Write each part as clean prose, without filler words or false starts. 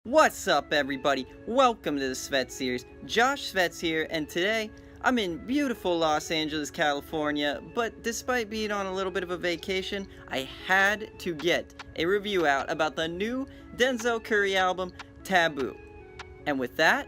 What's up, everybody? Welcome to the Svetz series. Josh Svetz here, and today I'm in beautiful Los Angeles, California, but despite being on a little bit of a vacation, I had to get a review out about the new Denzel Curry album, Taboo. And with that,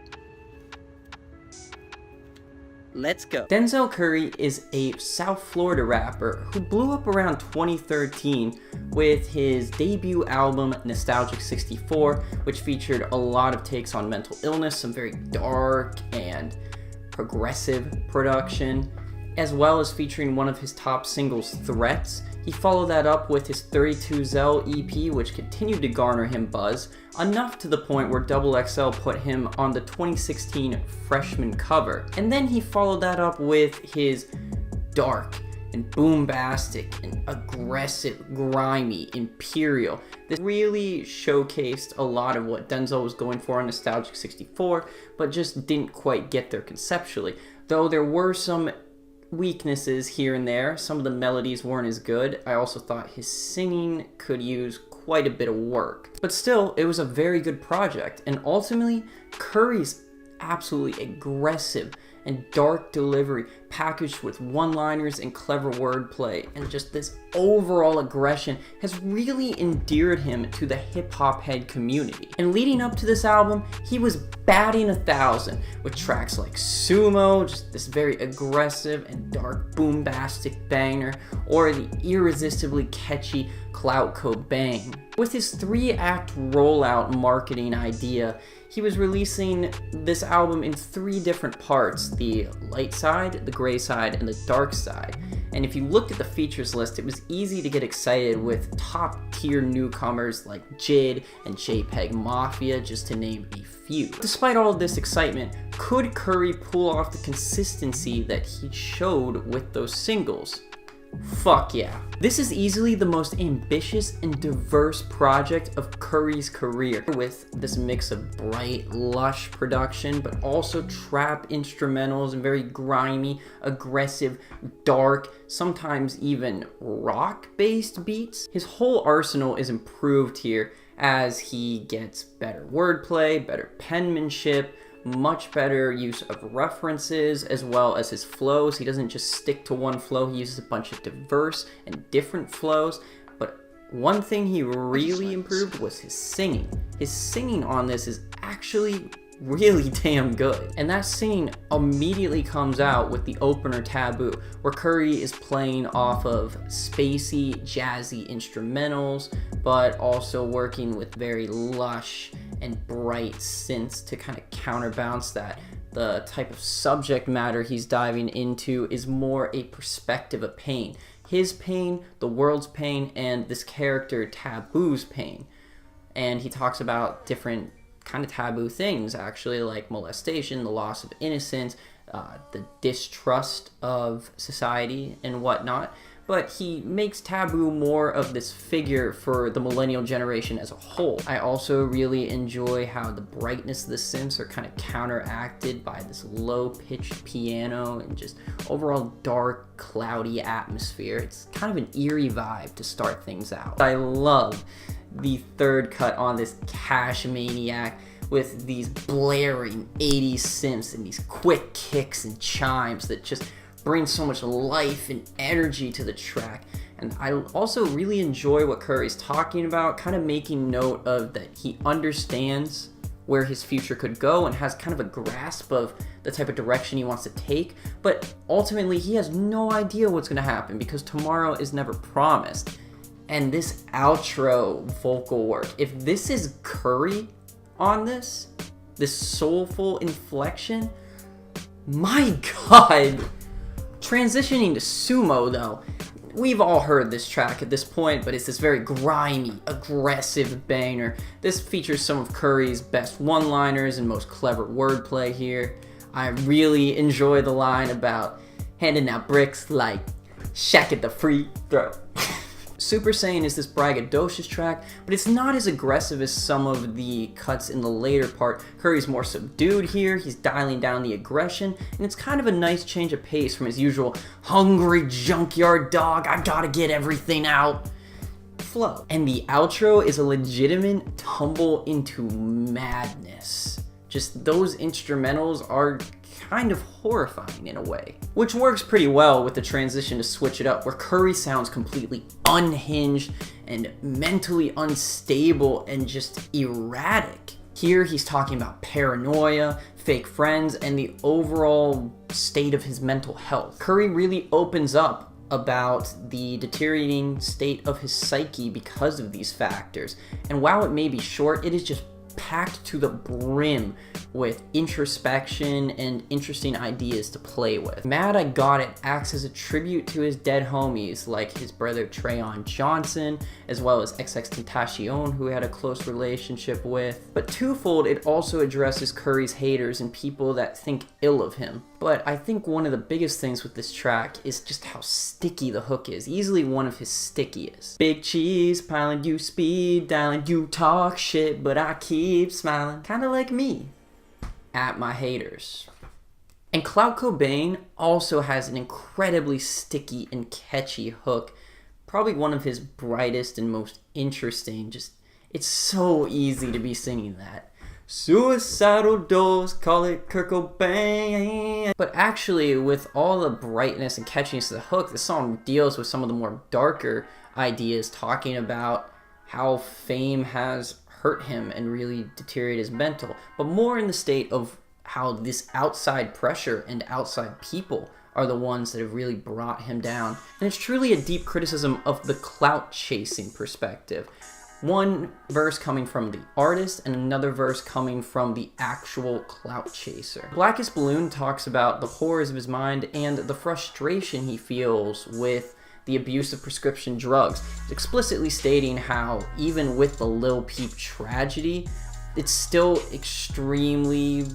let's go. Denzel Curry is a South Florida rapper who blew up around 2013 with his debut album Nostalgic 64, which featured a lot of takes on mental illness, some very dark and progressive production, as well as featuring one of his top singles, Threats. He followed that up with his Ta13OO EP, which continued to garner him buzz, enough to the point where XXL put him on the 2016 freshman cover. And then he followed that up with his dark and boombastic and aggressive, grimy, imperial. This really showcased a lot of what Denzel was going for on Nostalgic 64, but just didn't quite get there conceptually. Though there were some weaknesses here and there. Some of the melodies weren't as good. I also thought his singing could use quite a bit of work. But still, it was a very good project, and ultimately, Curry's absolutely aggressive and dark delivery packaged with one-liners and clever wordplay and just this overall aggression has really endeared him to the hip-hop head community. And leading up to this album, he was batting 1,000 with tracks like Sumo, just this very aggressive and dark boombastic banger, or the irresistibly catchy Clout Cobain. With his 3-act rollout marketing idea, he was releasing this album in 3 different parts: the light side, the gray side, and the dark side. And if you looked at the features list, it was easy to get excited with top-tier newcomers like JID and JPEG Mafia, just to name a few. Despite all of this excitement, could Curry pull off the consistency that he showed with those singles? Fuck yeah. This is easily the most ambitious and diverse project of Curry's career, with this mix of bright, lush production, but also trap instrumentals and very grimy, aggressive, dark, sometimes even rock-based beats. His whole arsenal is improved here as he gets better wordplay, better penmanship, much better use of references, as well as his flows. He doesn't just stick to one flow, he uses a bunch of diverse and different flows. But one thing he really improved was his singing. His singing on this is actually really damn good. And that singing immediately comes out with the opener Taboo, where Curry is playing off of spacey, jazzy instrumentals, but also working with very lush and bright synths to kind of counterbalance that. The type of subject matter he's diving into is more a perspective of pain. His pain, the world's pain, and this character Taboo's pain. And he talks about different kind of taboo things, actually, like molestation, the loss of innocence, the distrust of society and whatnot. But he makes Taboo more of this figure for the millennial generation as a whole. I also really enjoy how the brightness of the synths are kind of counteracted by this low-pitched piano and just overall dark, cloudy atmosphere. It's kind of an eerie vibe to start things out. I love the third cut on this Cash Maniac with these blaring 80s synths and these quick kicks and chimes that just bring so much life and energy to the track. And I also really enjoy what Curry's talking about, kind of making note of that he understands where his future could go and has kind of a grasp of the type of direction he wants to take, but ultimately he has no idea what's going to happen because tomorrow is never promised. And this outro vocal work, if this is Curry on this soulful inflection, my god. Transitioning to Sumo, though, we've all heard this track at this point, but it's this very grimy, aggressive banger. This features some of Curry's best one-liners and most clever wordplay here. I really enjoy the line about handing out bricks like Shaq at the free throw. Super Saiyan is this braggadocious track, but it's not as aggressive as some of the cuts in the later part. Curry's more subdued here, he's dialing down the aggression, and it's kind of a nice change of pace from his usual hungry junkyard dog, I gotta get everything out. flow. And the outro is a legitimate tumble into madness. Just those instrumentals are kind of horrifying in a way, which works pretty well with the transition to switch it up, where Curry sounds completely unhinged and mentally unstable and just erratic. Here he's talking about paranoia, fake friends, and the overall state of his mental health. Curry really opens up about the deteriorating state of his psyche because of these factors, and while it may be short, it is just packed to the brim with introspection and interesting ideas to play with. Mad I Got It acts as a tribute to his dead homies like his brother Trayon Johnson, as well as Ta13OO, who he had a close relationship with. But twofold, it also addresses Curry's haters and people that think ill of him. But I think one of the biggest things with this track is just how sticky the hook is. Easily one of his stickiest. Big cheese, piling you speed, dialing you talk shit, but I keep smiling. Kinda like me. At my haters. And Clout Cobain also has an incredibly sticky and catchy hook. Probably one of his brightest and most interesting. Just, it's so easy to be singing that. Suicidal doors, call it Kurt Cobain. But actually, with all the brightness and catchiness of the hook, the song deals with some of the more darker ideas, talking about how fame has hurt him and really deteriorate his mental, but more in the state of how this outside pressure and outside people are the ones that have really brought him down. And it's truly a deep criticism of the clout chasing perspective. One verse coming from the artist and another verse coming from the actual clout chaser. Blackest Balloon talks about the horrors of his mind and the frustration he feels with the abuse of prescription drugs, explicitly stating how even with the Lil Peep tragedy, it's still extremely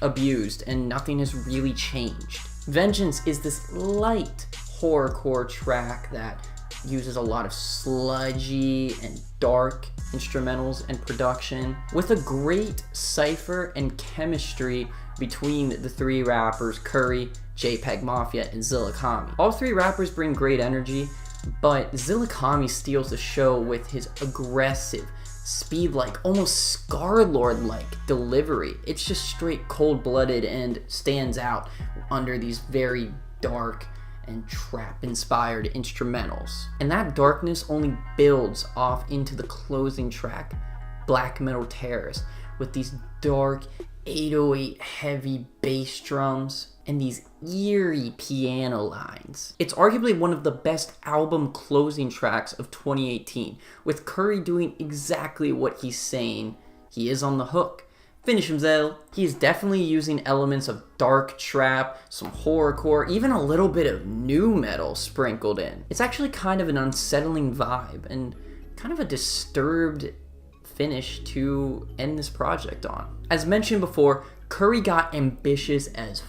abused and nothing has really changed. Vengeance is this light horrorcore track that uses a lot of sludgy and dark instrumentals and production, with a great cipher and chemistry between the three rappers Curry, JPEG Mafia, and Zillakami. All three rappers bring great energy, but Zillakami steals the show with his aggressive, speed-like, almost Scar-Lord-like delivery. It's just straight cold-blooded and stands out under these very dark and trap-inspired instrumentals. And that darkness only builds off into the closing track, Black Metal Terrorist, with these dark 808 heavy bass drums and these eerie piano lines. It's arguably one of the best album closing tracks of 2018, with Curry doing exactly what he's saying he is on the hook. Finish him, Zell. He is definitely using elements of dark trap, some horrorcore, even a little bit of nu metal sprinkled in. It's actually kind of an unsettling vibe and kind of a disturbed finish to end this project on. As mentioned before, Curry got ambitious as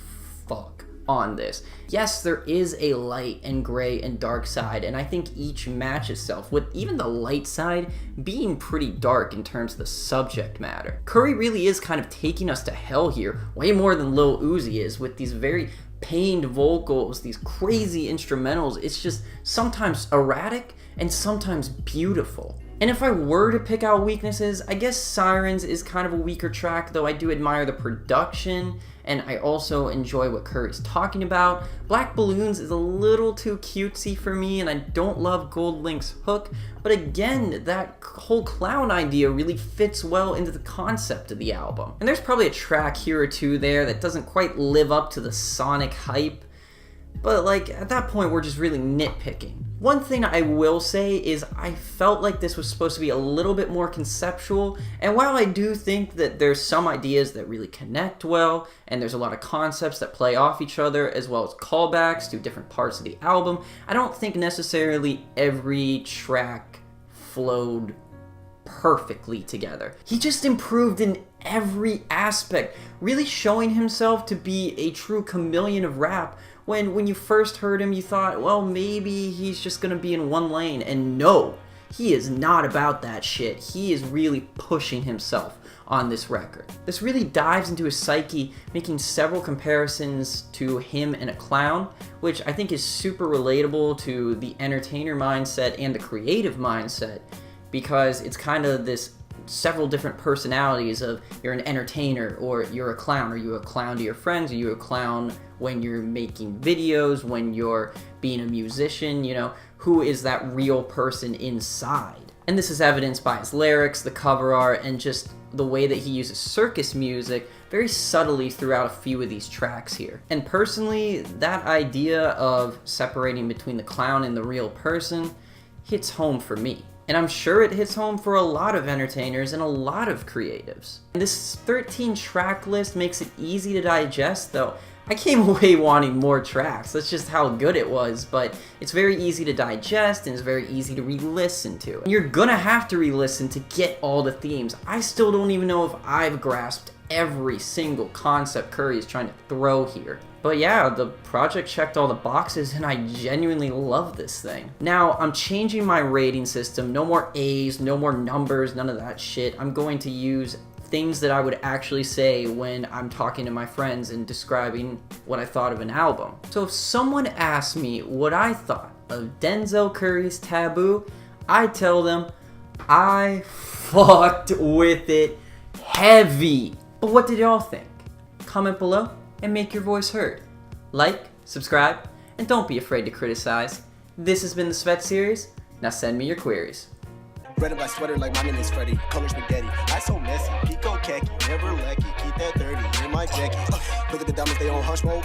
fuck on this. Yes, there is a light and gray and dark side, and I think each match itself, with even the light side being pretty dark in terms of the subject matter. Curry really is kind of taking us to hell here, way more than Lil Uzi is, with these very pained vocals, these crazy instrumentals. It's just sometimes erratic and sometimes beautiful. And if I were to pick out weaknesses, I guess Sirenz is kind of a weaker track, though I do admire the production, and I also enjoy what Curry's talking about. Black Balloons is a little too cutesy for me, and I don't love Gold Link's hook, but again, that whole clown idea really fits well into the concept of the album. And there's probably a track here or two there that doesn't quite live up to the sonic hype, but like, at that point, we're just really nitpicking. One thing I will say is I felt like this was supposed to be a little bit more conceptual, and while I do think that there's some ideas that really connect well, and there's a lot of concepts that play off each other, as well as callbacks to different parts of the album, I don't think necessarily every track flowed perfectly together. He just improved in every aspect, really showing himself to be a true chameleon of rap. When you first heard him, you thought, well, maybe he's just gonna be in one lane, and no, he is not about that shit. He is really pushing himself on this record. This really dives into his psyche, making several comparisons to him and a clown, which I think is super relatable to the entertainer mindset and the creative mindset. because it's kind of this several different personalities of you're an entertainer, or you're a clown. Are you a clown to your friends? Are you a clown when you're making videos, when you're being a musician? You know, who is that real person inside? And this is evidenced by his lyrics, the cover art, and just the way that he uses circus music very subtly throughout a few of these tracks here. And personally, that idea of separating between the clown and the real person hits home for me. And I'm sure it hits home for a lot of entertainers and a lot of creatives. And this 13 track list makes it easy to digest, though. I came away wanting more tracks. That's just how good it was, but it's very easy to digest and it's very easy to re-listen to. And you're gonna have to re-listen to get all the themes. I still don't even know if I've grasped every single concept Curry is trying to throw here. But yeah, the project checked all the boxes and I genuinely love this thing. Now, I'm changing my rating system. No more A's, no more numbers, none of that shit. I'm going to use things that I would actually say when I'm talking to my friends and describing what I thought of an album. So if someone asked me what I thought of Denzel Curry's Taboo, I tell them I fucked with it heavy. But what did y'all think? Comment below and make your voice heard. Like, subscribe, and don't be afraid to criticize. This has been the Svetz series. Now send me your queries. Red and black sweater like my name is Freddy. Color spaghetti. I so messy. Pico khaki. Never lucky. Keep that 30 in my jacket. Look at the diamonds, they on hush mode.